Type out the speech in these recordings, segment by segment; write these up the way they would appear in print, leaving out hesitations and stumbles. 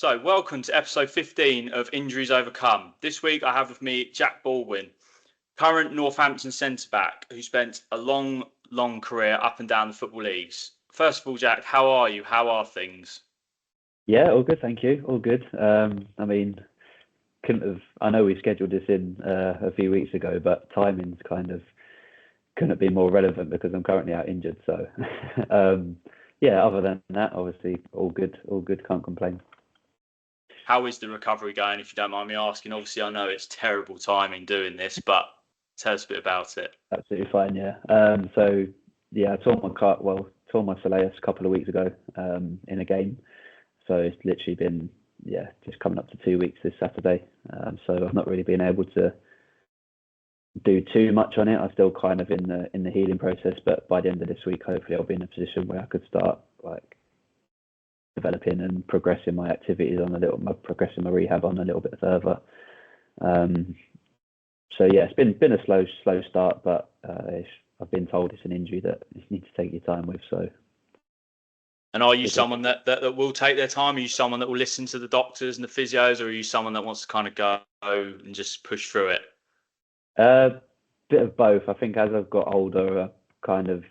So, welcome to episode 15 of Injuries Overcome. This week I have with me Jack Baldwin, current Northampton centre-back who spent a long career up and down the football leagues. First of all, Jack, how are you? How are things? Yeah, all good, thank you. All good. I know we scheduled this in a few weeks ago, but timing's kind of couldn't be more relevant because I'm currently out injured. So, other than that, obviously, all good, can't complain. How is the recovery going, if you don't mind me asking? Obviously, I know it's terrible timing doing this, but tell us a bit about it. Absolutely fine, yeah. I tore my soleus a couple of weeks ago in a game. So it's literally been, just coming up to 2 weeks this Saturday. So I've not really been able to do too much on it. I'm still kind of in the healing process, but by the end of this week, hopefully I'll be in a position where I could start developing and progressing my activities progressing my rehab on a little bit further. It's been a slow start, but I've been told it's an injury that you need to take your time with. So. And are you someone that will take their time? Are you someone that will listen to the doctors and the physios, or are you someone that wants to kind of go and just push through it? Bit of both. I think as I've got older, I kind of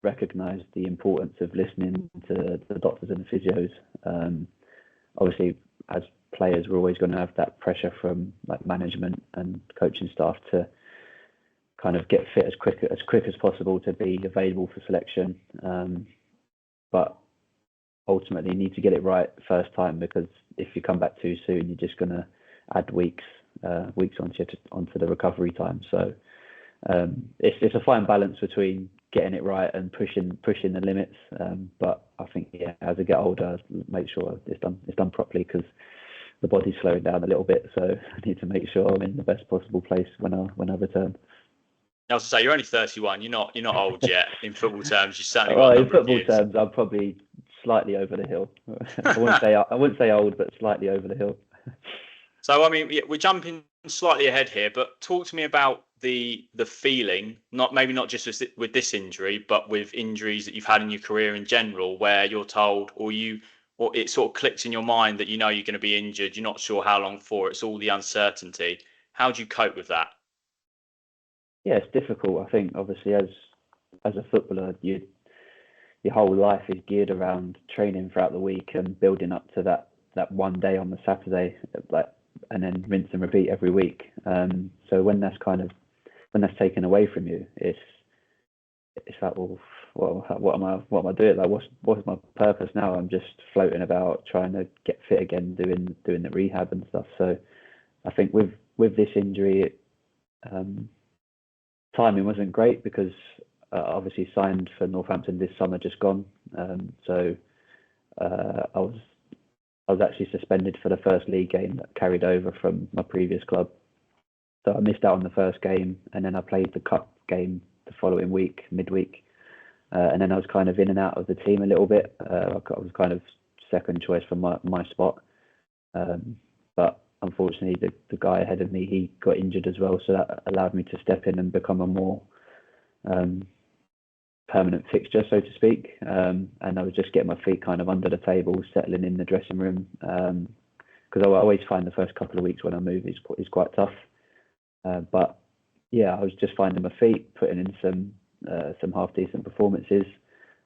recognised the importance of listening to the doctors and the physios. Obviously, as players, we're always going to have that pressure from management and coaching staff to kind of get fit as quick as possible to be available for selection. But ultimately, you need to get it right first time, because if you come back too soon, you're just going to add weeks onto the recovery time. So it's a fine balance between getting it right and pushing the limits. But I think as I get older, I make sure it's done properly, because the body's slowing down a little bit. So I need to make sure I'm in the best possible place when I return. I was to say, you're only 31. You're not old yet. In football terms, you certainly got a number of years. In football terms, I'm probably slightly over the hill. I wouldn't say old, but slightly over the hill. So, I mean, we're jumping slightly ahead here, but talk to me about the feeling, maybe not just with this injury, but with injuries that you've had in your career in general, where you're told, or it sort of clicks in your mind that you know you're going to be injured. You're not sure how long for. It's all the uncertainty. How do you cope with that? Yeah, it's difficult. I think obviously as a footballer, your whole life is geared around training throughout the week and building up to that one day on the Saturday, and then rinse and repeat every week. So when that's taken away from you, it's like, well, what am I doing? Like, what's my purpose now? I'm just floating about trying to get fit again, doing the rehab and stuff. So I think with this injury, timing wasn't great, because obviously signed for Northampton this summer just gone. So I was actually suspended for the first league game that carried over from my previous club. So I missed out on the first game, and then I played the cup game the following week, midweek. And then I was kind of in and out of the team a little bit. I was kind of second choice for my spot. But unfortunately, the guy ahead of me, he got injured as well. So that allowed me to step in and become a more permanent fixture, so to speak. And I was just getting my feet kind of under the table, settling in the dressing room. Because I always find the first couple of weeks when I move is quite tough. But I was just finding my feet, putting in some half decent performances.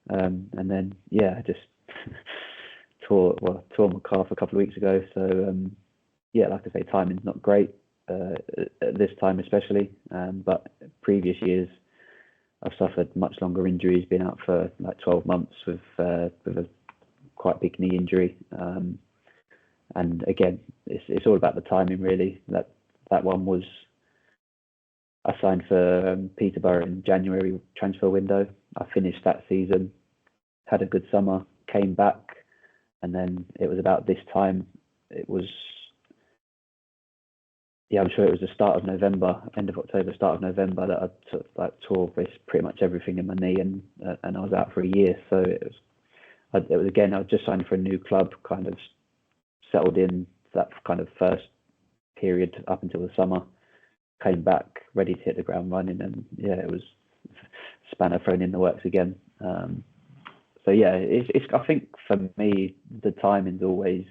And then, I just tore my calf a couple of weeks ago. So, like I say, timing's not great at this time especially. But previous years, I've suffered much longer injuries, been out for like 12 months with a quite big knee injury. And again, it's all about the timing, really. That one was, I signed for Peterborough in January transfer window. I finished that season, had a good summer, came back, and then it was about this time. It was, I'm sure it was the start of November, end of October, start of November, that I tore pretty much everything in my knee, and I was out for a year. So it was again, I was just signed for a new club, kind of settled in that kind of first period up until the summer. Came back ready to hit the ground running, and it was spanner thrown in the works again. It's I think for me the timing's always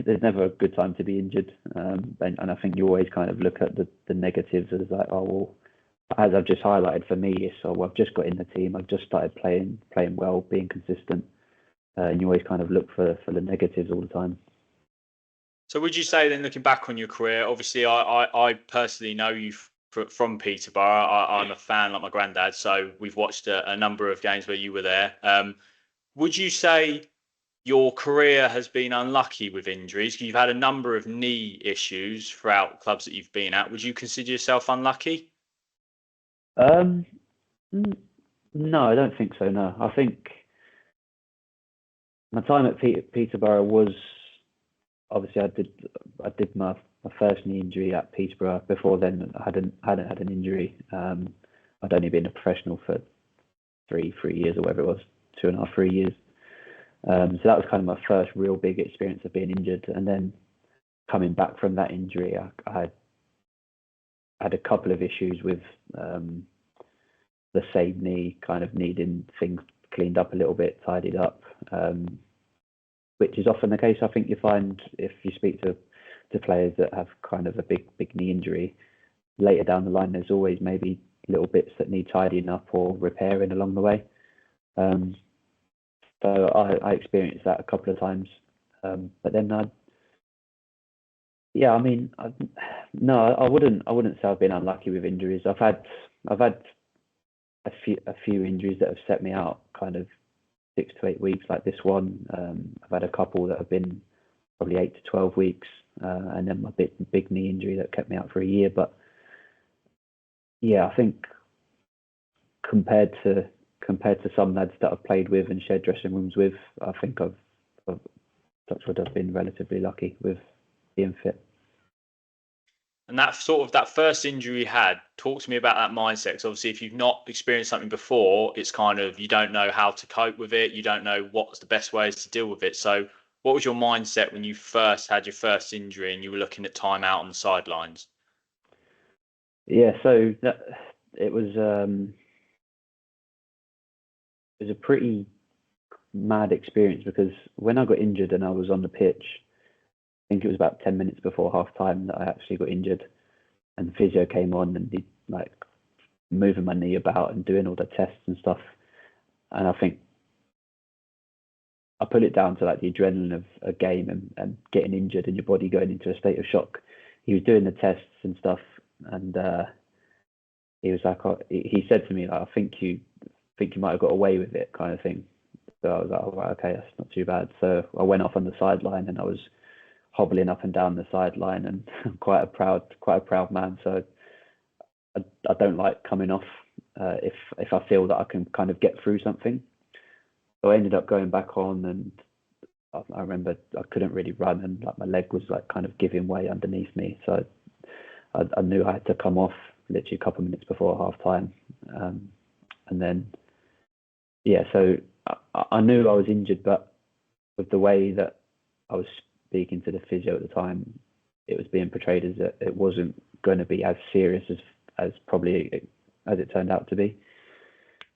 there's never a good time to be injured, and I think you always kind of look at the negatives as like, oh well, as I've just highlighted for me, so I've just got in the team, I've just started playing well, being consistent, and you always kind of look for the negatives all the time. So would you say then, looking back on your career, obviously I personally know you from Peterborough. I'm a fan like my granddad, so we've watched a number of games where you were there. Would you say your career has been unlucky with injuries? You've had a number of knee issues throughout clubs that you've been at. Would you consider yourself unlucky? No, I don't think so. No, I think my time at Peterborough was obviously I did my first knee injury at Peterborough. Before then, I hadn't had an injury. I'd only been a professional for three years or whatever it was, 2.5, 3 years. So that was kind of my first real big experience of being injured. And then coming back from that injury, I had a couple of issues with the same knee, kind of needing things cleaned up a little bit, tidied up, which is often the case. I think you find if you speak to players that have kind of a big knee injury, later down the line, there's always maybe little bits that need tidying up or repairing along the way. So I experienced that a couple of times, but then I wouldn't say I've been unlucky with injuries. I've had a few injuries that have set me out kind of 6 to 8 weeks, like this one. I've had a couple that have been probably 8 to 12 weeks, and then my big knee injury that kept me out for a year. But yeah, I think compared to some lads that I've played with and shared dressing rooms with, I think I've been relatively lucky with being fit. And that first injury you had, talk to me about that mindset. Because obviously, if you've not experienced something before, it's kind of, you don't know how to cope with it. You don't know what's the best ways to deal with it. So what was your mindset when you first had your first injury and you were looking at time out on the sidelines? Yeah, so it was a pretty mad experience, because when I got injured and I was on the pitch, I think it was about 10 minutes before half time that I actually got injured, and the physio came on and he like moving my knee about and doing all the tests and stuff. And I think I put it down to like the adrenaline of a game and getting injured and your body going into a state of shock. He was doing the tests and stuff, and he was like, he said to me, like, I think you might have got away with it, kind of thing. So I was like, oh, right, okay, that's not too bad. So I went off on the sideline and I was hobbling up and down the sideline, and I'm quite a proud man. So I don't like coming off if I feel that I can kind of get through something. So I ended up going back on, and I remember I couldn't really run, and like my leg was like kind of giving way underneath me. So I knew I had to come off literally a couple of minutes before half time, and then so I knew I was injured, but with the way that I was speaking to the physio at the time, it was being portrayed as that it wasn't going to be as serious as probably as it turned out to be.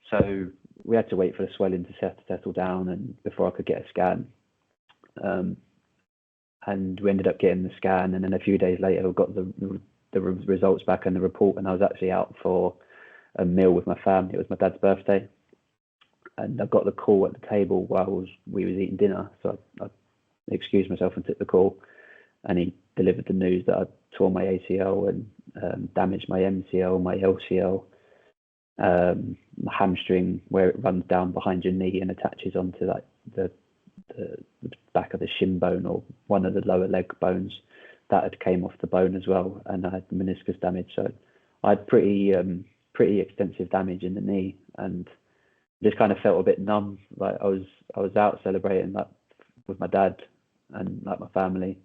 So we had to wait for the swelling to settle down, and before I could get a scan. And we ended up getting the scan, and then a few days later we got the results back and the report, and I was actually out for a meal with my family. It was my dad's birthday, and I got the call at the table while we was eating dinner. So I excused myself and took the call, and he delivered the news that I tore my ACL and damaged my MCL, my LCL, my hamstring, where it runs down behind your knee and attaches onto like the back of the shin bone, or one of the lower leg bones, that had came off the bone as well, and I had meniscus damage. So I had pretty extensive damage in the knee, and just kind of felt a bit numb. Like I was out celebrating like with my dad and like my family,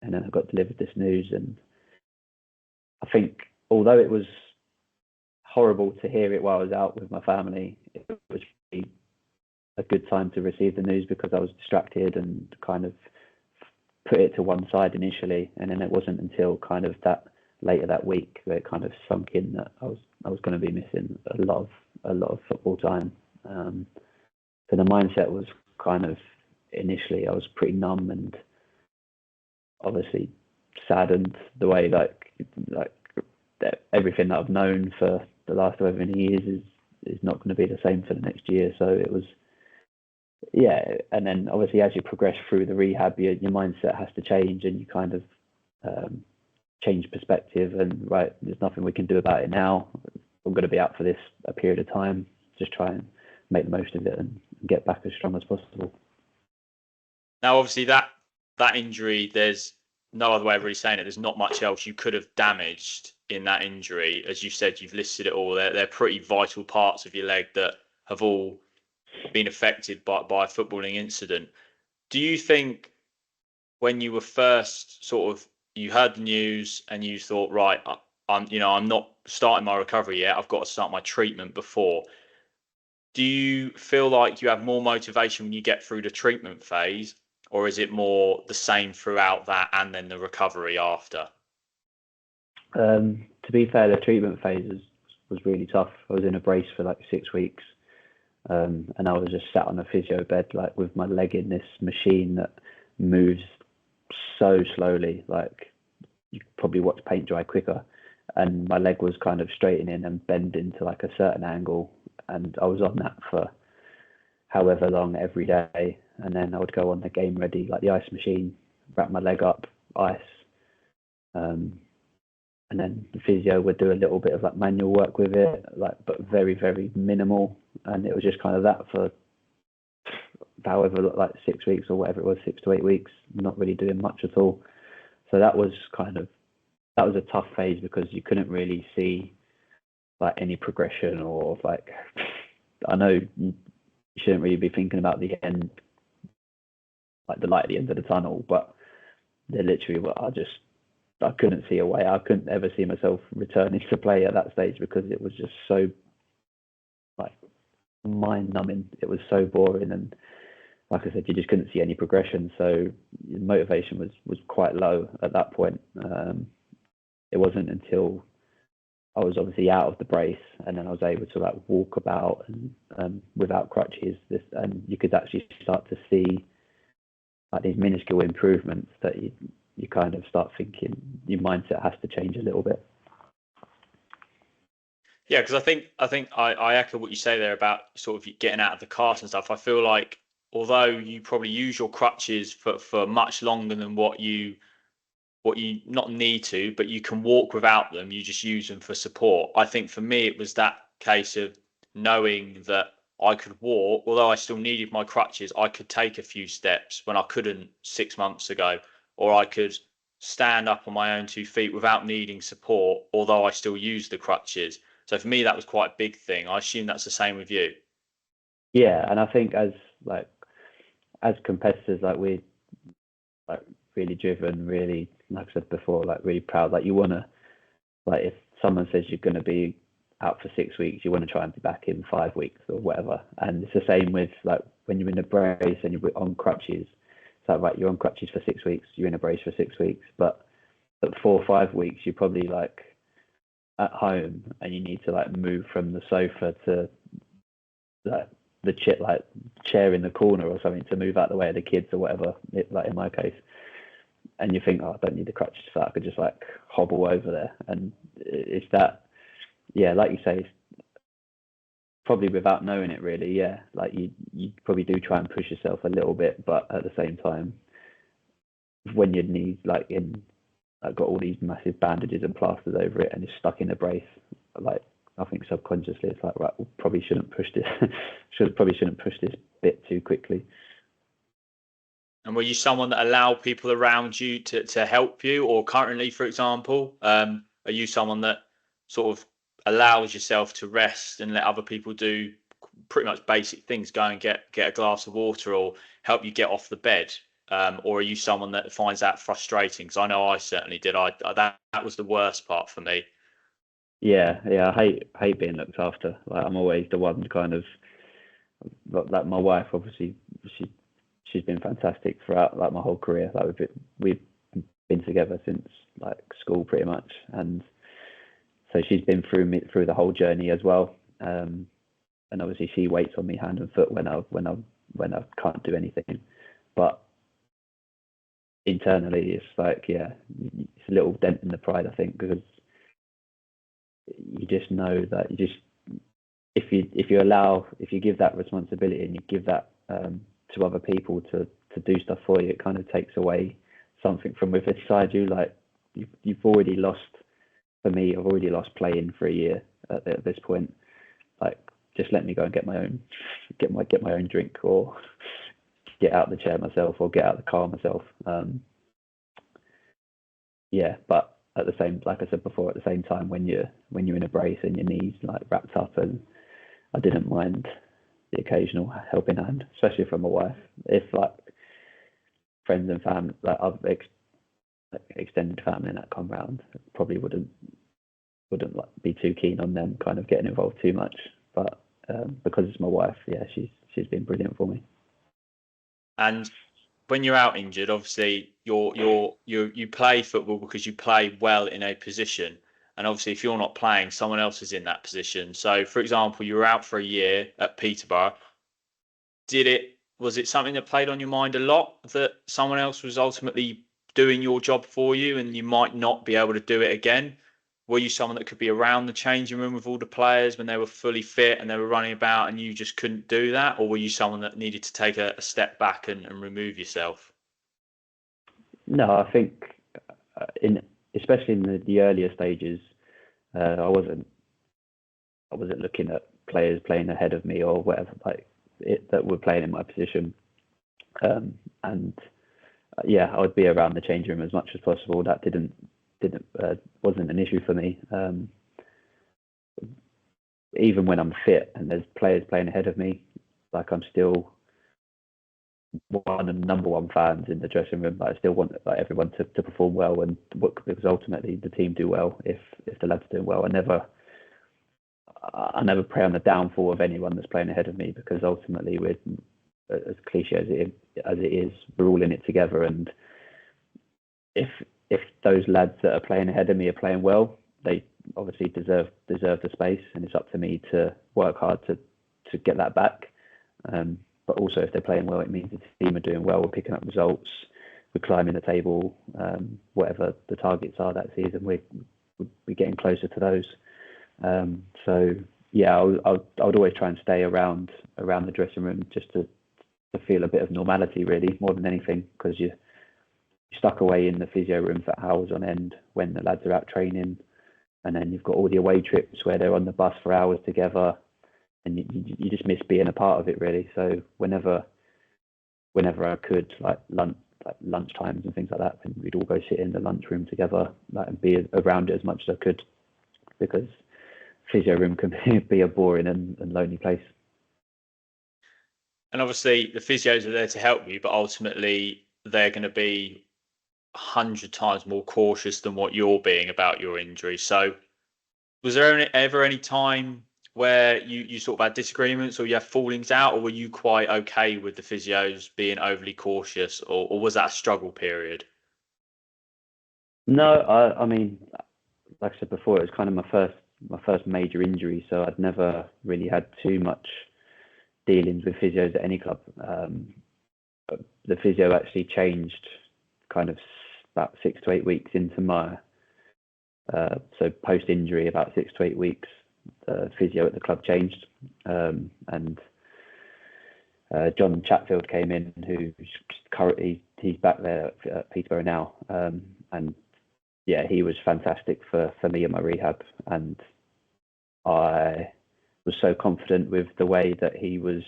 and then I got delivered this news. And I think although it was horrible to hear it while I was out with my family, it was really a good time to receive the news, because I was distracted and kind of put it to one side initially, and then it wasn't until kind of that later that week that it kind of sunk in that I was going to be missing a lot of football time. So the mindset was kind of, initially I was pretty numb, and obviously saddened the way like everything that I've known for the last however many years is not going to be the same for the next year. So it was, yeah. And then obviously as you progress through the rehab, your mindset has to change, and you kind of change perspective, and right, there's nothing we can do about it now. We're going to be out for this a period of time. Just try and make the most of it and get back as strong as possible. Now, obviously, that injury, there's no other way of really saying it. There's not much else you could have damaged in that injury. As you said, you've listed it all. They're pretty vital parts of your leg that have all been affected by a footballing incident. Do you think when you were first you heard the news and you thought, right, I'm not starting my recovery yet. I've got to start my treatment before. Do you feel like you have more motivation when you get through the treatment phase, or is it more the same throughout that and then the recovery after? To be fair, the treatment phase was really tough. I was in a brace for like 6 weeks, and I was just sat on a physio bed, like with my leg in this machine that moves so slowly, like you could probably watch paint dry quicker. And my leg was kind of straightening and bending to like a certain angle, and I was on that for however long every day. And then I would go on the game ready, like the ice machine, wrap my leg up, ice, and then the physio would do a little bit of like manual work with it, like, but very, very minimal. And it was just kind of that for however, like 6 weeks or whatever it was, 6 to 8 weeks, not really doing much at all. So that was a tough phase, because you couldn't really see like any progression, or like, I know you shouldn't really be thinking about the end, like the light at the end of the tunnel, but there literally I couldn't see a way. I couldn't ever see myself returning to play at that stage, because it was just so like mind numbing. It was so boring, and like I said, you just couldn't see any progression. So motivation was quite low at that point. It wasn't until I was obviously out of the brace, and then I was able to like walk about and without crutches, and you could actually start to see like these minuscule improvements, that you kind of start thinking your mindset has to change a little bit. Yeah, because I think I echo what you say there about sort of getting out of the cast and stuff. I feel like although you probably use your crutches for much longer than what you not need to, but you can walk without them, you just use them for support. I think for me, it was that case of knowing that I could walk, although I still needed my crutches, I could take a few steps when I couldn't 6 months ago, or I could stand up on my own 2 feet without needing support, although I still use the crutches. So for me, that was quite a big thing. I assume that's the same with you. Yeah, and I think as competitors, like we're like really driven, really, like I said before, like really proud. Like you want to, like if someone says you're going to be out for 6 weeks, you want to try and be back in 5 weeks or whatever. And it's the same with like when you're in a brace and you're on crutches. It's like, right, you're on crutches for 6 weeks, you're in a brace for 6 weeks, but at 4 or 5 weeks, you're probably like at home and you need to like move from the sofa to like the chair in the corner or something to move out the way of the kids or whatever, like in my case. And you think, oh, I don't need the crutches for that. I could just like hobble over there. And it's that, yeah, like you say, probably without knowing it really, yeah. Like you probably do try and push yourself a little bit, but at the same time, when your knees like got all these massive bandages and plasters over it and it's stuck in a brace, like I think subconsciously it's like, right, we probably shouldn't push this shouldn't push this bit too quickly. And were you someone that allowed people around you to help you, or currently, for example, are you someone that sort of allows yourself to rest and let other people do pretty much basic things, go and get a glass of water or help you get off the bed? Or are you someone that finds that frustrating? Because I know I certainly did. That was the worst part for me. Yeah, I hate being looked after. Like I'm always the one kind of, like my wife, obviously, she's been fantastic throughout like my whole career. Like we've been together since like school pretty much, and so she's been through the whole journey as well. And obviously she waits on me hand and foot when I can't do anything. But internally, it's like, yeah, it's a little dent in the pride, I think, because you just know that if you give that responsibility and you give that to other people to do stuff for you, it kind of takes away something from within inside you. Like you've already lost. For me, I've already lost playing for a year at this point. Like, just let me go and get my own drink, or get out the chair myself, or get out the car myself. Yeah, but at the same, like I said before, at the same time, when you're in a brace and your knees like wrapped up, and I didn't mind the occasional helping hand, especially from my wife. If like friends and family, like other extended family that come round, probably wouldn't like be too keen on them kind of getting involved too much. But because it's my wife, yeah, she's been brilliant for me. And when you're out injured, obviously you play football because you play well in a position. And obviously, if you're not playing, someone else is in that position. So, for example, you were out for a year at Peterborough. Was it something that played on your mind a lot, that someone else was ultimately doing your job for you and you might not be able to do it again? Were you someone that could be around the changing room with all the players when they were fully fit and they were running about and you just couldn't do that? Or were you someone that needed to take a step back and remove yourself? No, I think especially in the earlier stages, I wasn't looking at players playing ahead of me or whatever that were playing in my position. And yeah, I would be around the changing room as much as possible. That wasn't an issue for me. Even when I'm fit and there's players playing ahead of me, like I'm still one of the number one fans in the dressing room. But I still want everyone to perform well, and because ultimately the team do well if the lads are doing well. I never prey on the downfall of anyone that's playing ahead of me, because ultimately we're, as cliche as it is, we're all in it together. And if those lads that are playing ahead of me are playing well, they obviously deserve the space, and it's up to me to work hard to get that back. But also, if they're playing well, it means the team are doing well. We're picking up results. We're climbing the table. Whatever the targets are that season, we're getting closer to those. So yeah, I would always try and stay around the dressing room, just to feel a bit of normality, really, more than anything, because you're stuck away in the physio room for hours on end when the lads are out training, and then you've got all the away trips where they're on the bus for hours together, and you just miss being a part of it, really. So whenever I could, like lunch times and things like that, and we'd all go sit in the lunchroom together, and be around it as much as I could, because physio room can be a boring and lonely place. And obviously the physios are there to help you, but ultimately they're going to be 100 times more cautious than what you're being about your injury. So was there ever any time where you sort of had disagreements or you had fallings out, or were you quite okay with the physios being overly cautious, or was that a struggle period? No, I mean, like I said before, it was kind of my first major injury, so I'd never really had too much dealings with physios at any club. But the physio actually changed kind of about 6 to 8 weeks into my so post injury, about 6 to 8 weeks, the physio at the club changed, and John Chatfield came in, who's currently he's back there at Peterborough now, and yeah, he was fantastic for me in my rehab, and I was so confident with the way that he was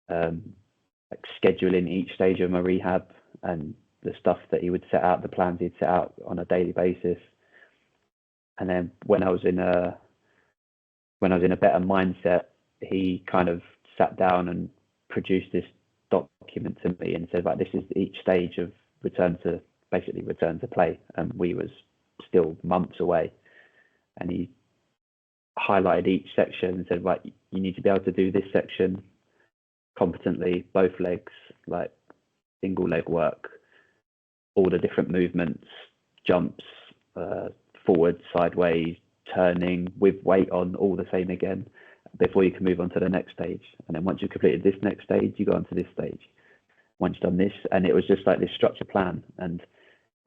like scheduling each stage of my rehab, and the stuff that he would set out, the plans he'd set out on a daily basis. And then when I was in a better mindset, he kind of sat down and produced this document to me and said, like, this is each stage of return to play. And we was still months away. And he highlighted each section and said, right, you need to be able to do this section competently, both legs, like single leg work, all the different movements, jumps, forward, sideways, turning with weight on, all the same again, before you can move on to the next stage. And then once you've completed this next stage, you go on to this stage. once you've done this, and it was just like this structured plan, and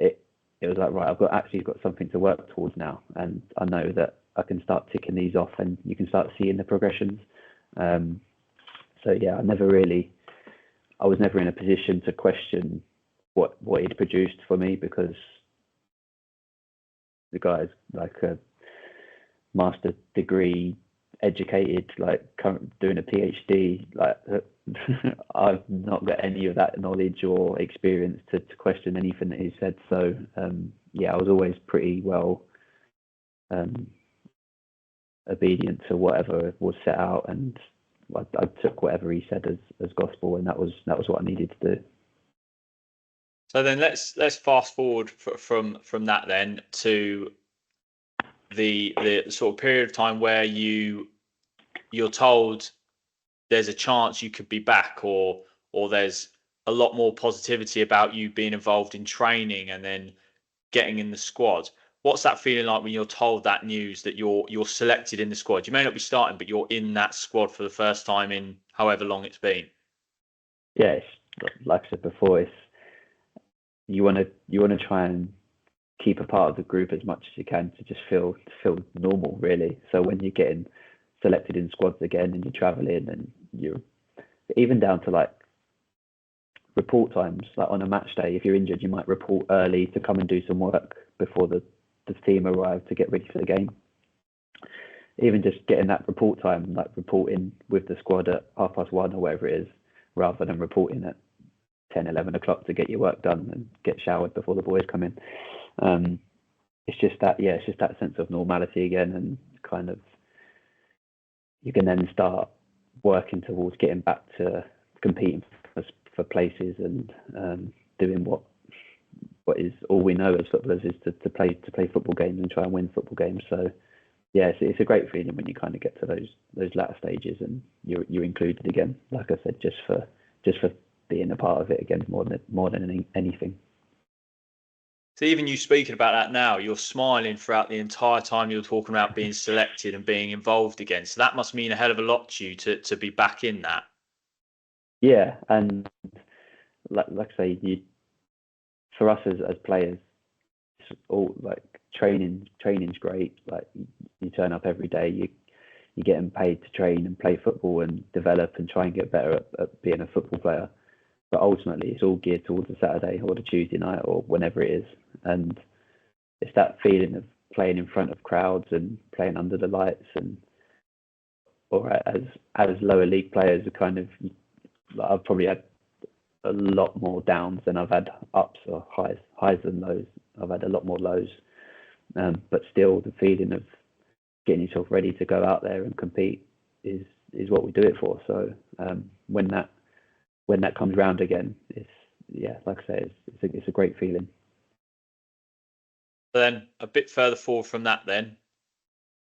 it was like, right, I've got something to work towards now, and I know that I can start ticking these off, and you can start seeing the progressions. So yeah, I was never in a position to question what he'd produced for me, because the guy's like a master degree educated, like doing a PhD. Like I've not got any of that knowledge or experience to question anything that he said. So yeah, I was always pretty well obedient to whatever was set out, and I took whatever he said as gospel, and that was what I needed to do. So then let's fast forward from that then to the sort of period of time where you're told there's a chance you could be back, or there's a lot more positivity about you being involved in training and then getting in the squad. What's that feeling like when you're told that news that you're selected in the squad? You may not be starting, but you're in that squad for the first time in however long it's been. Yeah, like I said before, you want to try and keep a part of the group as much as you can to just feel normal, really. So when you're getting selected in squads again, and you're traveling, and you're even down to like report times, like on a match day, if you're injured, you might report early to come and do some work before the team arrive to get ready for the game. Even just getting that report time, like reporting with the squad at 1:30 or whatever it is, rather than reporting at 10, 11 o'clock to get your work done and get showered before the boys come in. It's just that sense of normality again, and kind of you can then start working towards getting back to competing for places, and doing what is all we know as footballers, is to play football games and try and win football games. So yeah, it's a great feeling when you kind of get to those latter stages and you're included again. Like I said, just for being a part of it again, more than anything. So even you speaking about that now, you're smiling throughout the entire time you're talking about being selected and being involved again. So that must mean a hell of a lot to you to be back in that. Yeah, and like I say, for us as players, it's all like training's great. Like you turn up every day, you're getting paid to train and play football and develop and try and get better at being a football player. But ultimately, it's all geared towards the Saturday or the Tuesday night or whenever it is. And it's that feeling of playing in front of crowds and playing under the lights, or as lower league players, are kind of, I've probably had a lot more downs than I've had ups, or highs than lows. I've had a lot more lows, but still the feeling of getting yourself ready to go out there and compete is what we do it for. So when that comes round again, like I say, it's a great feeling. Then a bit further forward from that, then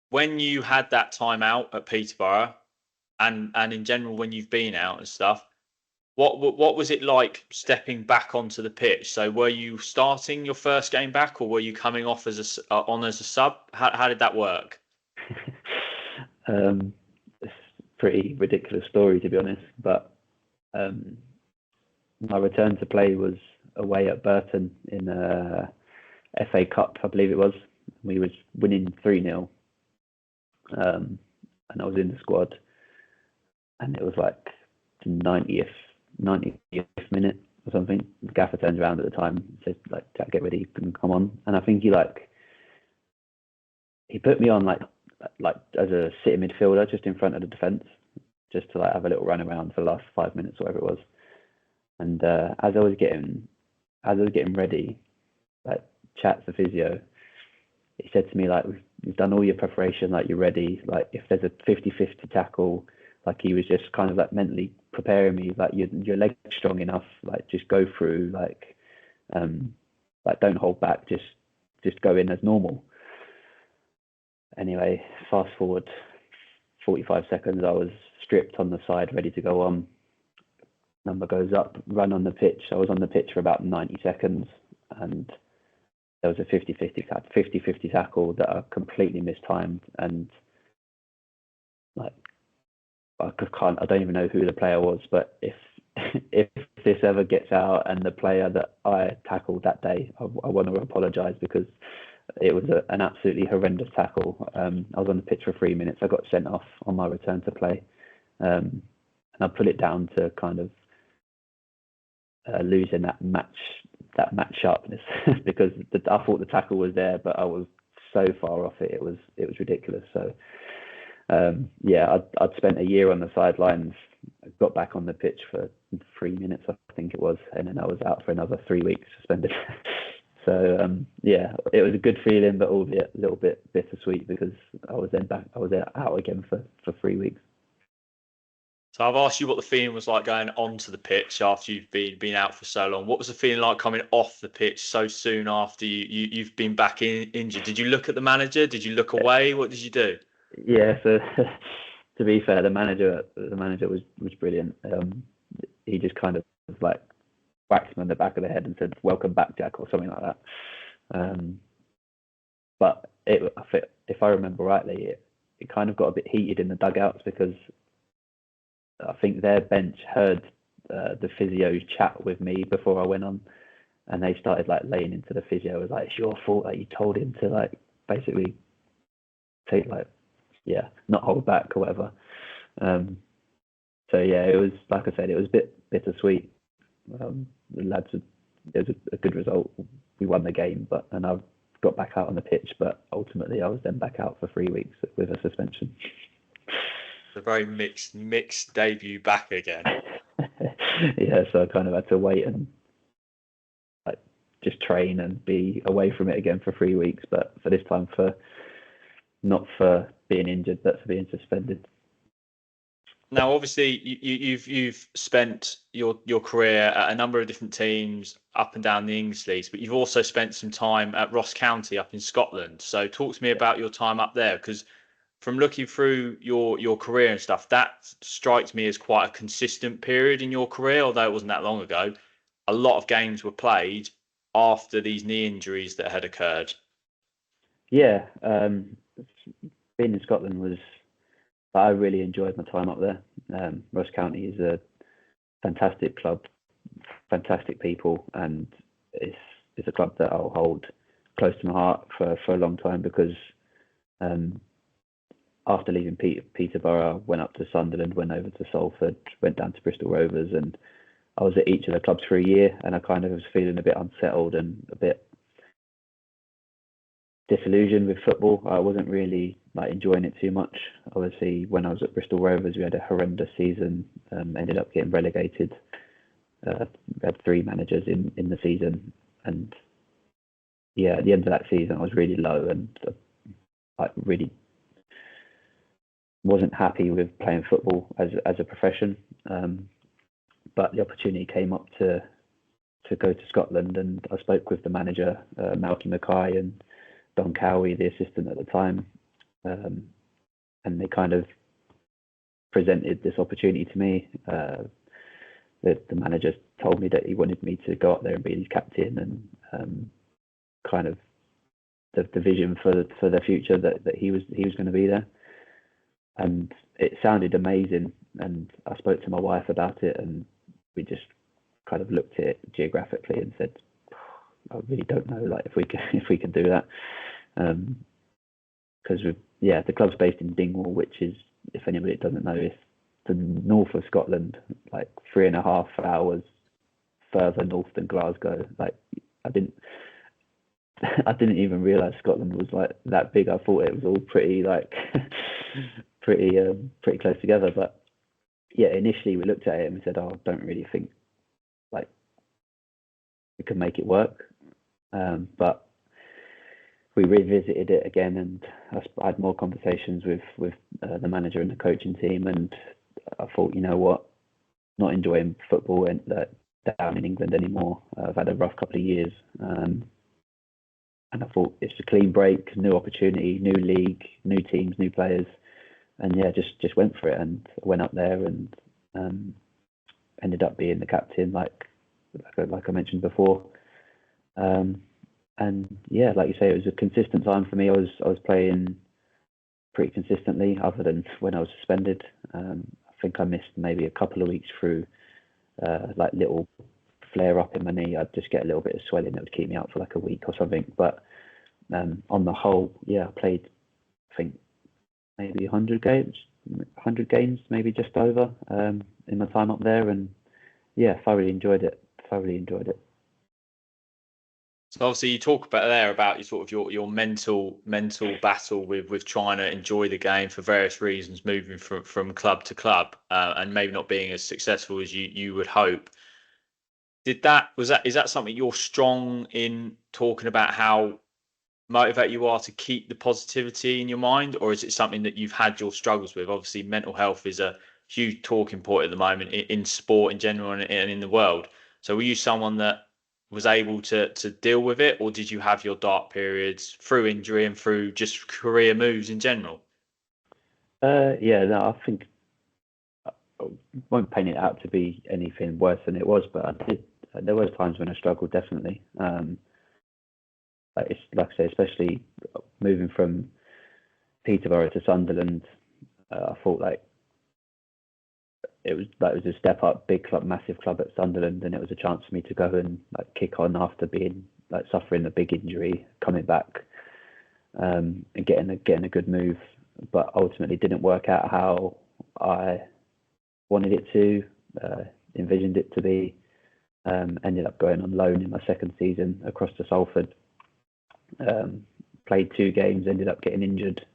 when you had that time out at Peterborough, and in general when you've been out and stuff, what was it like stepping back onto the pitch? So were you starting your first game back, or were you coming off as a sub? How did that work? It's a pretty ridiculous story, to be honest, but my return to play was away at Burton in FA Cup, I believe it was. We was winning 3-0, and I was in the squad, and it was like the 90th minute or something. The gaffer turns around at the time and says, like, "Jack, get ready, you can come on." And I think he put me on like as a sitting midfielder, just in front of the defence, just to like have a little run around for the last 5 minutes, whatever it was. And as I was getting ready, like chat the physio, he said to me, like, we've done all your preparation, like you're ready. Like if there's a 50-50 tackle, like he was just kind of like mentally preparing me, like your leg's strong enough, like just go through, like don't hold back, just go in as normal. Anyway, fast forward 45 seconds, I was stripped on the side, ready to go on. Number goes up, run on the pitch. I was on the pitch for about 90 seconds, and there was a 50-50 tackle that I completely mistimed, and like I don't even know who the player was, but if this ever gets out and the player that I tackled that day, I want to apologise, because it was an absolutely horrendous tackle. I was on the pitch for 3 minutes. I got sent off on my return to play, and I put it down to kind of losing that match sharpness because I thought the tackle was there, but I was so far off it. It was ridiculous. So I'd spent a year on the sidelines. I got back on the pitch for 3 minutes, I think it was, and then I was out for another 3 weeks suspended. So it was a good feeling, but albeit a little bit bittersweet, because I was out again for 3 weeks. So I've asked you what the feeling was like going onto the pitch after you've been out for so long. What was the feeling like coming off the pitch so soon after you've been back injured? Did you look at the manager? Did you look away? What did you do? Yeah, so to be fair, the manager was brilliant. He just kind of like whacked him on the back of the head and said, "Welcome back, Jack," or something like that. But if I remember rightly, it kind of got a bit heated in the dugouts, because I think their bench heard the physio's chat with me before I went on, and they started like laying into the physio. It was like, "It's your fault that you told him to like basically take not hold back or whatever." So yeah, it was, like I said, it was a bit bittersweet. The lads, it was a good result. We won the game, and I got back out on the pitch, but ultimately I was then back out for 3 weeks with a suspension. A very mixed debut back again. Yeah, so I kind of had to wait and like just train and be away from it again for 3 weeks, but for this time not for being injured, but for being suspended. Now, obviously, you've spent your career at a number of different teams up and down the English leagues, but you've also spent some time at Ross County up in Scotland. So talk to me about your time up there, because from looking through your career and stuff, that strikes me as quite a consistent period in your career, although it wasn't that long ago. A lot of games were played after these knee injuries that had occurred. Yeah, being in Scotland I really enjoyed my time up there. Ross County is a fantastic club, fantastic people, and it's a club that I'll hold close to my heart for a long time, because after leaving Peterborough, I went up to Sunderland, went over to Salford, went down to Bristol Rovers, and I was at each of the clubs for a year, and I kind of was feeling a bit unsettled and a bit disillusioned with football. I wasn't really like enjoying it too much. Obviously, when I was at Bristol Rovers, we had a horrendous season. Ended up getting relegated. We had 3 managers in the season, and at the end of that season, I was really low and I really wasn't happy with playing football as a profession. But the opportunity came up to go to Scotland, and I spoke with the manager, Malky Mackay, and Don Cowie, the assistant at the time, and they kind of presented this opportunity to me. The manager told me that he wanted me to go up there and be his captain, and kind of the vision for the future that he was going to be there. And it sounded amazing. And I spoke to my wife about it, and we just kind of looked at it geographically and said, I really don't know, like if we can do that, because the club's based in Dingwall, which is, if anybody doesn't know, it's the north of Scotland, like 3.5 hours further north than Glasgow. Like I didn't even realise Scotland was like that big. I thought it was all pretty like pretty close together. But yeah, initially we looked at it and we said, "Oh, I don't really think like we can make it work." But we revisited it again, and I had more conversations with the manager and the coaching team, and I thought, you know what, not enjoying football and down in England anymore. I've had a rough couple of years, and I thought it's a clean break, new opportunity, new league, new teams, new players, and just went for it, and went up there and ended up being the captain, like I mentioned before. And yeah, like you say, it was a consistent time for me. I was playing pretty consistently, other than when I was suspended. I think I missed maybe a couple of weeks through like little flare up in my knee. I'd just get a little bit of swelling that would keep me out for like a week or something. But on the whole, yeah, I played, I think, maybe 100 games, maybe just over, in my time up there, and yeah, thoroughly enjoyed it. So obviously you talk about your sort of your mental battle with trying to enjoy the game for various reasons, moving from club to club, and maybe not being as successful as you would hope. Is that something you're strong in talking about, how motivated you are to keep the positivity in your mind, or is it something that you've had your struggles with? Obviously, mental health is a huge talking point at the moment in sport in general and in the world. So were you someone that was able to deal with it, or did you have your dark periods through injury and through just career moves in general? Yeah, no, I think I won't paint it out to be anything worse than it was, but I did. There was times when I struggled, definitely. Like I say, especially moving from Peterborough to Sunderland, I thought like it was a step up, big club, massive club at Sunderland, and it was a chance for me to go and like kick on after being like suffering a big injury, coming back, and getting a good move, but ultimately didn't work out how I wanted it to, envisioned it to be. Ended up going on loan in my second season across to Salford. Played 2 games, ended up getting injured.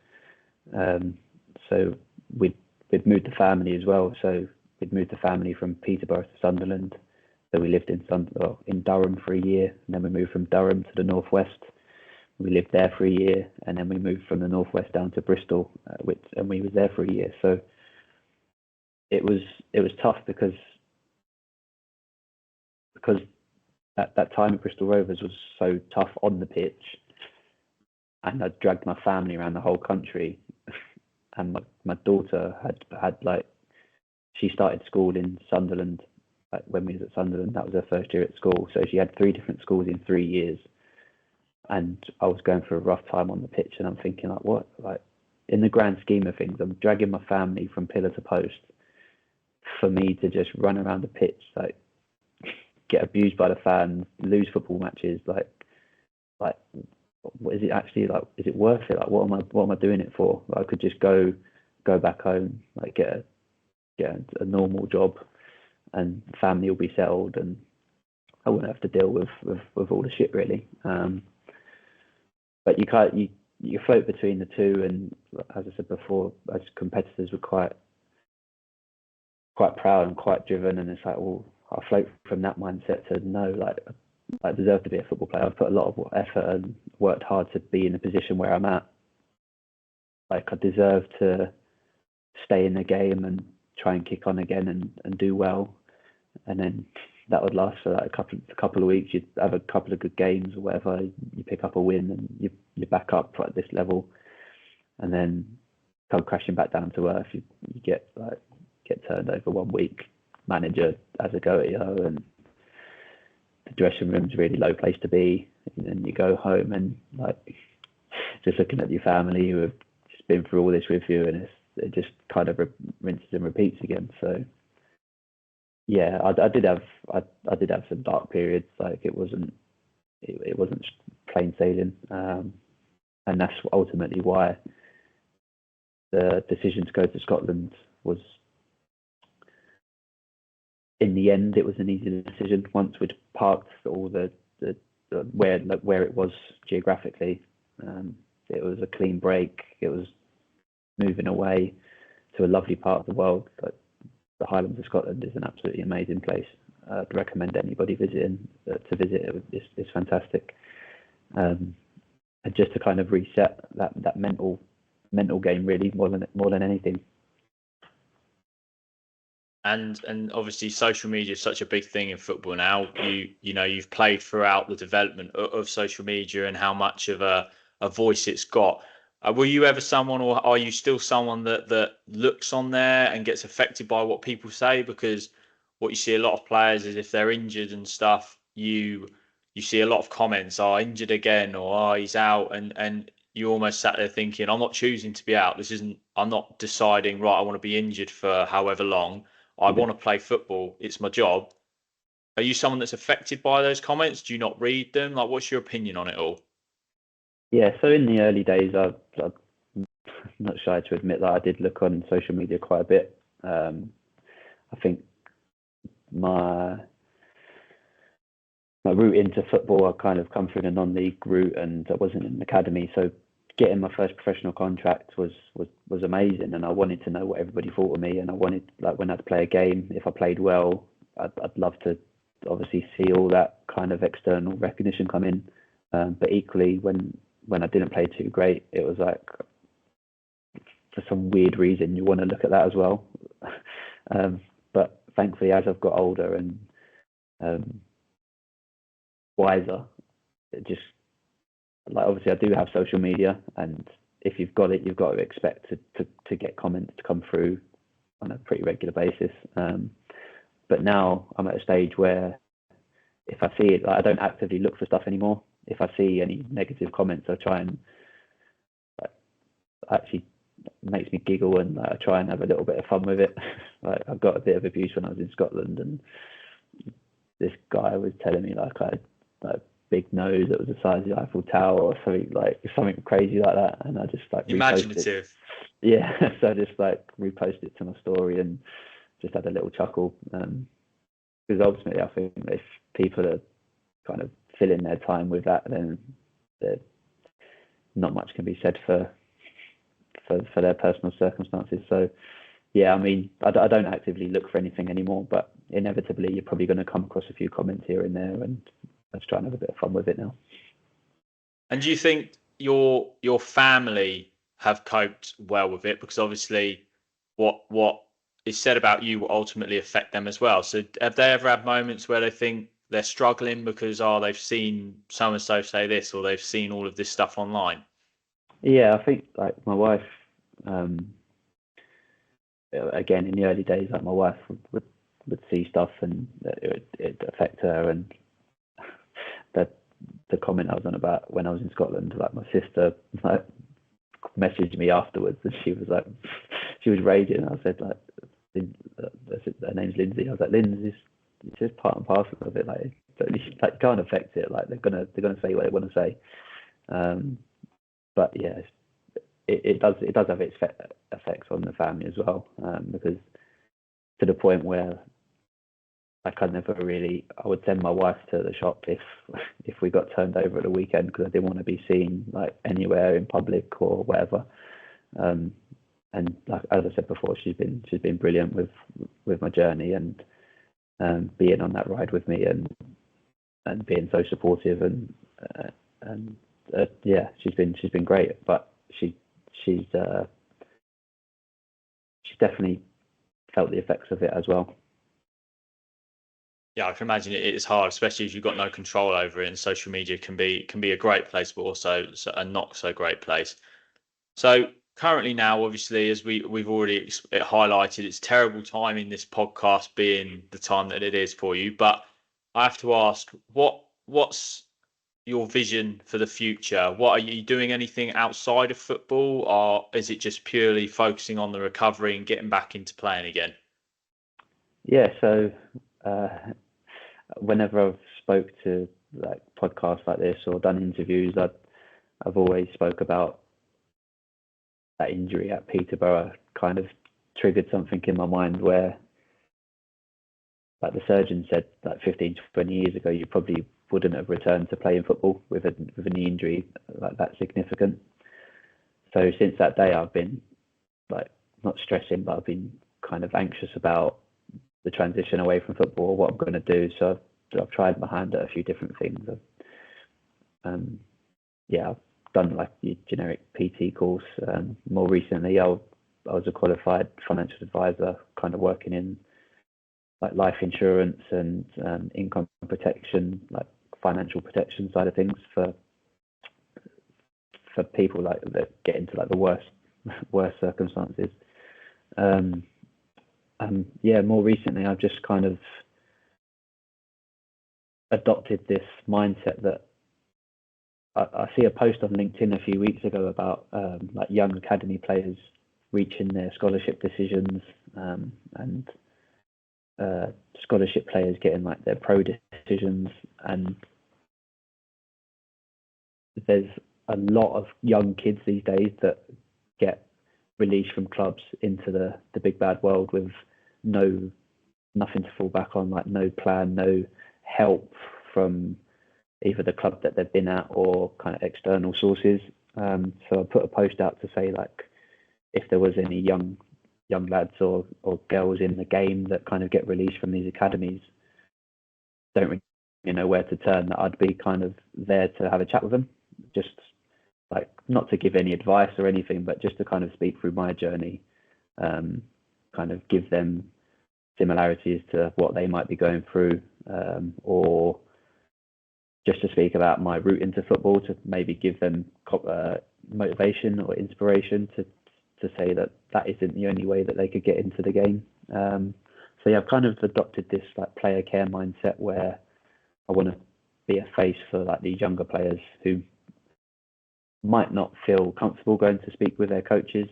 So we'd moved the family as well. So we'd moved the family from Peterborough to Sunderland. So we lived in Durham for a year, and then we moved from Durham to the northwest. We lived there for a year, and then we moved from the northwest down to Bristol, and we was there for a year. So it was tough because that time at Bristol Rovers was so tough on the pitch, and I dragged my family around the whole country. And my daughter had like, she started school in Sunderland, like when we was at Sunderland. That was her first year at school, so she had 3 different schools in 3 years. And I was going through a rough time on the pitch, and I'm thinking like, what, like in the grand scheme of things, I'm dragging my family from pillar to post for me to just run around the pitch, like get abused by the fans, lose football matches, like what is it actually like? Is it worth it? Like, what am I doing it for? Like, I could just go back home, like get a normal job, and family will be settled, and I wouldn't have to deal with all the shit really. But you float between the two, and as I said before, as competitors were quite proud and quite driven, and it's like, well, I float from that mindset to no, like I deserve to be a football player. I've put a lot of effort and worked hard to be in the position where I'm at. Like, I deserve to stay in the game and try and kick on again and do well. And then that would last for like a couple of weeks. You'd have a couple of good games or whatever. You pick up a win and you're back up at this level. And then come crashing back down to earth. You get turned over 1 week. Manager has a go at you, and the dressing room's a really low place to be. And then you go home and like just looking at your family who have just been through all this with you, and it just kind of rinses and repeats again. So yeah, I did have some dark periods. Like it wasn't plain sailing, and that's ultimately why the decision to go to Scotland was. In the end, it was an easy decision once we'd parked all the where it was geographically. It was a clean break. It was moving away to a lovely part of the world. Like the Highlands of Scotland is an absolutely amazing place. I'd recommend anybody visiting to visit. It's fantastic. And just to kind of reset that mental game, really, more than anything. And obviously social media is such a big thing in football now. You've played throughout the development of social media and how much of a voice it's got. Were you ever someone, or are you still someone that looks on there and gets affected by what people say? Because what you see a lot of players is if they're injured and stuff, you see a lot of comments, "Oh, injured again," or "Oh, he's out," and you almost sat there thinking, "I'm not choosing to be out. I'm not deciding, right, I want to be injured for however long. I want to play football. It's my job. Are you someone that's affected by those comments? Do you not read them? Like, what's your opinion on it all? Yeah, so in the early days, I'm not shy to admit that I did look on social media quite a bit. I think my route into football, I kind of come through the non-league route, and I wasn't in an academy, so getting my first professional contract was amazing, and I wanted to know what everybody thought of me, and I wanted, like, when I'd play a game, if I played well, I'd love to obviously see all that kind of external recognition come in, but equally when I didn't play too great, it was like, for some weird reason, you want to look at that as well. But thankfully, as I've got older and wiser, it just, like, obviously I do have social media, and if you've got it, you've got to expect to get comments to come through on a pretty regular basis. But now I'm at a stage where if I see it, like, I don't actively look for stuff anymore. If I see any negative comments, I try and, like, actually makes me giggle, and, like, I try and have a little bit of fun with it. Like, I got a bit of abuse when I was in Scotland, and this guy was telling me, like, I had, like, big nose that was the size of the Eiffel Tower or something crazy like that, and I just, like, Imaginative. Yeah, so I just, like, reposted it to my story and just had a little chuckle, because ultimately I think if people are kind of filling their time with that, then not much can be said for their personal circumstances. So yeah, I mean, I don't actively look for anything anymore, but inevitably you're probably going to come across a few comments here and there, and let's try and have a bit of fun with it now. And do you think your family have coped well with it? Because obviously what is said about you will ultimately affect them as well. So have they ever had moments where they think they're struggling because they've seen so and so say this, or they've seen all of this stuff online? Yeah, I think, like, my wife, again, in the early days, like, my wife would see stuff, and it affect her, and that the comment I was on about when I was in Scotland, like, my sister, like, messaged me afterwards, and she was raging. I said, like, her name's Lindsay. I was like, Lindsay, it's just part and parcel of it. Like, you can't affect it. Like, they're gonna say what they want to say. But yeah, it does have its effects on the family as well, because to the point where I would send my wife to the shop if we got turned over at the weekend, because I didn't want to be seen, like, anywhere in public or whatever. And, like, as I said before, she's been brilliant with my journey, and being on that ride with me, and being so supportive, and yeah, she's been great. But she's definitely felt the effects of it as well. Yeah, I can imagine it is hard, especially if you've got no control over it. And social media can be a great place, but also a not so great place. So currently now, obviously, as we've already highlighted, it's terrible timing, this podcast being the time that it is for you. But I have to ask, what's your vision for the future? What are you doing? Anything outside of football, or is it just purely focusing on the recovery and getting back into playing again? Yeah, so whenever I've spoke to, like, podcasts like this or done interviews, I've always spoke about that injury at Peterborough. Kind of triggered something in my mind where, like, the surgeon said, like, 15 to 20 years ago, you probably wouldn't have returned to playing football with a knee injury like that significant. So since that day, I've been, like, not stressing, but I've been kind of anxious about the transition away from football, what I'm going to do. So I've tried my hand at a few different things. I've done, like, the generic PT course. More recently, I was a qualified financial advisor, kind of working in, like, life insurance and income protection, like, financial protection side of things for people, like, that get into, like, the worst circumstances. More recently, I've just kind of adopted this mindset that I see a post on LinkedIn a few weeks ago about like, young academy players reaching their scholarship decisions, and scholarship players getting like their pro decisions, and there's a lot of young kids these days that get released from clubs into the big bad world with nothing to fall back on, like no plan, no help from either the club that they've been at or kind of external sources. So I put a post out to say, like, if there was any young lads or girls in the game that kind of get released from these academies, don't really know where to turn, that I'd be kind of there to have a chat with them, just like not to give any advice or anything, but just to kind of speak through my journey, kind of give them similarities to what they might be going through, or just to speak about my route into football, to maybe give them motivation or inspiration to say that isn't the only way that they could get into the game. So yeah, I've kind of adopted this like player care mindset where I want to be a face for like these younger players who might not feel comfortable going to speak with their coaches.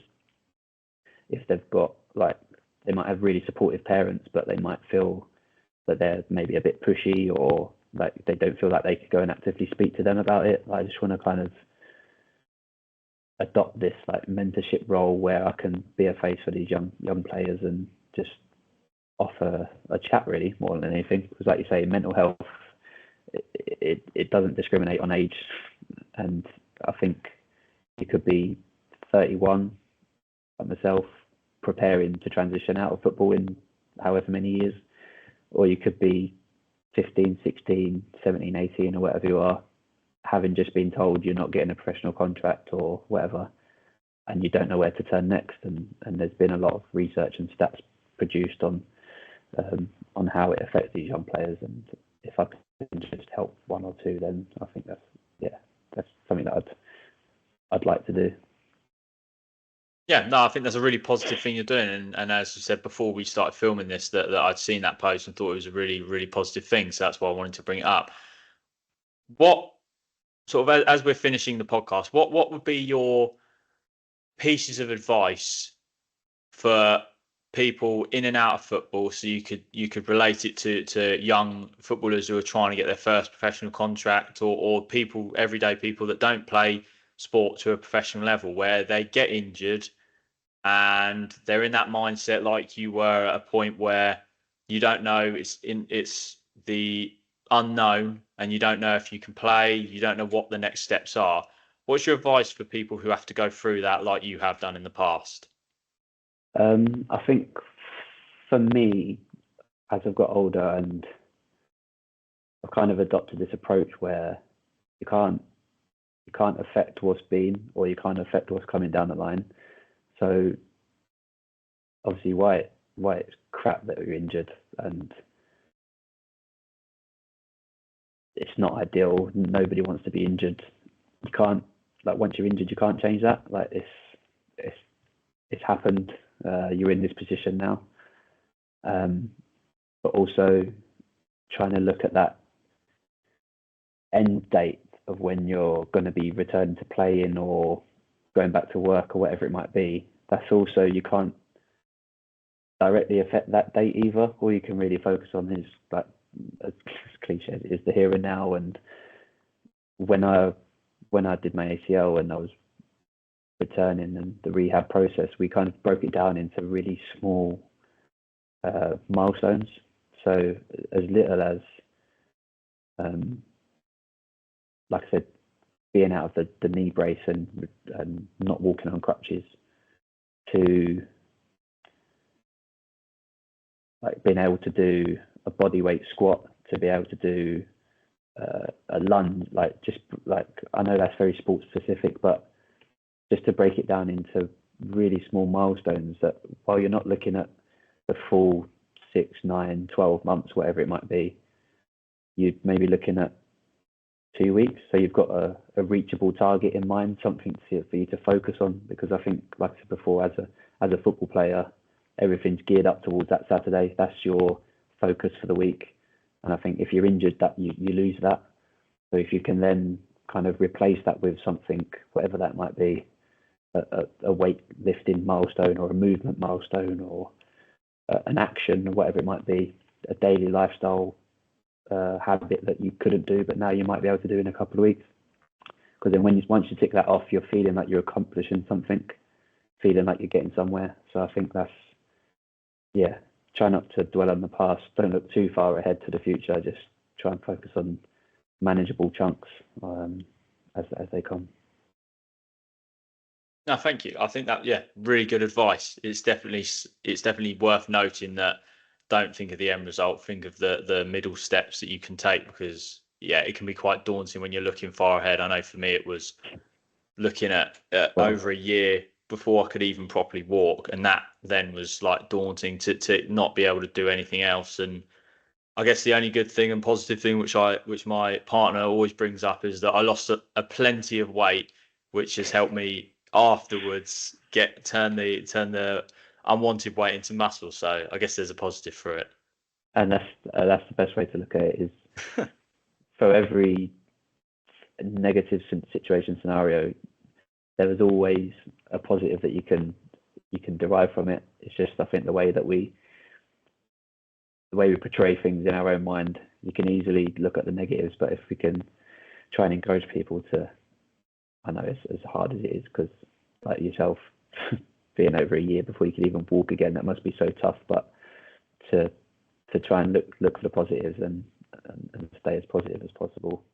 If they've got like, they might have really supportive parents, but they might feel that they're maybe a bit pushy, or like they don't feel like they could go and actively speak to them about it. I just want to kind of adopt this like mentorship role where I can be a face for these young players and just offer a chat, really, more than anything. Because like you say, mental health, it doesn't discriminate on age, and I think you could be 31 like myself, preparing to transition out of football in however many years, or you could be 15, 16, 17, 18, or whatever you are, having just been told you're not getting a professional contract or whatever, and you don't know where to turn next. And there's been a lot of research and stats produced on how it affects these young players. And if I can just help one or two, then I think that's something that I'd like to do. Yeah, no, I think that's a really positive thing you're doing. And as you said before we started filming this, that I'd seen that post and thought it was a really, really positive thing. So that's why I wanted to bring it up. What sort of, as we're finishing the podcast, what would be your pieces of advice for people in and out of football, so you could relate it to young footballers who are trying to get their first professional contract, or people, everyday people that don't play sport to a professional level, where they get injured and they're in that mindset like you were, at a point where you don't know, it's the unknown, and you don't know if you can play, you don't know what the next steps are. What's your advice for people who have to go through that like you have done in the past? I think for me, as I've got older, and I've kind of adopted this approach where you can't affect what's been, or you can't affect what's coming down the line. So obviously why it's crap that you're injured, and it's not ideal. Nobody wants to be injured. You can't, like, once you're injured, you can't change that. Like, it's happened. You're in this position now. But also trying to look at that end date of when you're going to be returning to playing or going back to work or whatever it might be. That's also, you can't directly affect that date either. All you can really focus on is, like, as cliche as it is, the here and now. And when I did my ACL and I was returning, and the rehab process, we kind of broke it down into really small milestones. So as little as, like I said, being out of the knee brace and not walking on crutches, to like being able to do a body weight squat, to be able to do a lunge, like, just like, I know that's very sports specific, but just to break it down into really small milestones, that while you're not looking at the full 6, 9, 12 months, whatever it might be, you'd maybe looking at 2 weeks. So you've got a reachable target in mind, something for you to focus on. Because I think, like I said before, as a football player, everything's geared up towards that Saturday. That's your focus for the week. And I think if you're injured, that you lose that. So if you can then kind of replace that with something, whatever that might be, a weight lifting milestone, or a movement milestone, or an action or whatever it might be, a daily lifestyle habit that you couldn't do, but now you might be able to do in a couple of weeks. Because then once you tick that off, you're feeling like you're accomplishing something, feeling like you're getting somewhere. So I think that's, try not to dwell on the past. Don't look too far ahead to the future. Just try and focus on manageable chunks as they come. No, thank you. I think that, really good advice. It's definitely worth noting that don't think of the end result, think of the middle steps that you can take, because it can be quite daunting when you're looking far ahead. I know for me it was looking at over a year before I could even properly walk, and that then was like daunting to not be able to do anything else. And I guess the only good thing and positive thing which my partner always brings up is that I lost a plenty of weight, which has helped me afterwards turn the unwanted weight into muscle. So I guess there's a positive for it. And that's the best way to look at it, is for every negative situation scenario, there is always a positive that you can derive from it. It's just, I think, the way we portray things in our own mind, you can easily look at the negatives, but if we can try and encourage people to, I know it's as hard as it is, because like yourself, being over a year before you could even walk again, that must be so tough, but to try and look for the positives and stay as positive as possible.